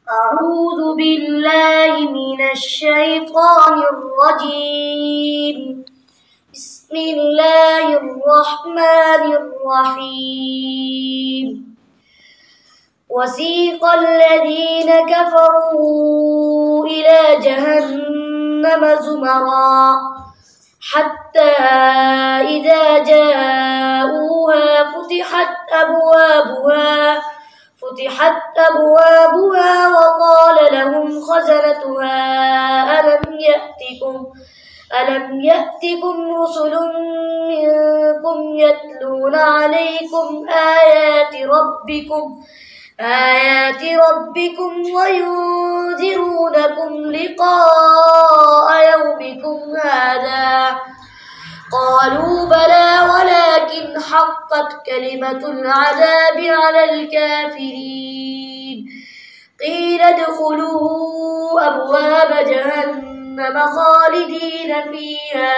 أعوذ بالله من الشيطان الرجيم. بسم الله الرحمن الرحيم. وسيق الذين كفروا إلى جهنم زمرا حتى إذا جاءوها فتحت أبوابها وقال لهم خزنتها ألم يأتكم رسل منكم يتلون عليكم آيات ربكم وينذرونكم لقاء يومكم هذا؟ قالوا بلى ولكن حقت كلمة العذاب على الكافرين. قيل ادخلوا أبواب جهنم خالدين فيها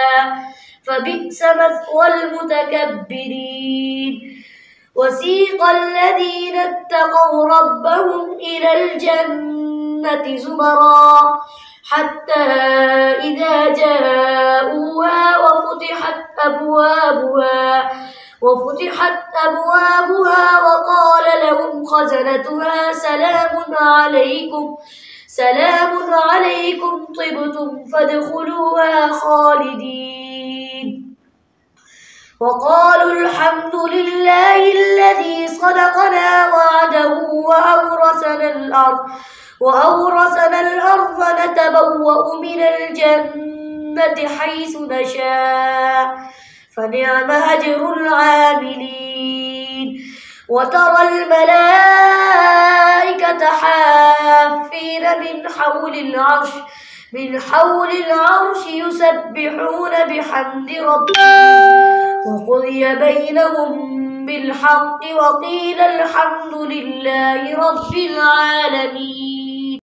فبئس مثوى المتكبرين. وسيق الذين اتقوا ربهم إلى الجنة زمرا حتى إذا جاءوها وفتحت أبوابها وقال لهم خزنتها سلام عليكم طبتم فادخلوها خالدين. وقالوا الحمد لله الذي صدقنا وعده وأورثنا الأرض نتبوأ من الجنة حيث نشاء فنعم أجر العاملين. وترى الملائكة حافين من حول العرش يسبحون بحمد ربهم وقضي بينهم بالحق وقيل الحمد لله رب العالمين.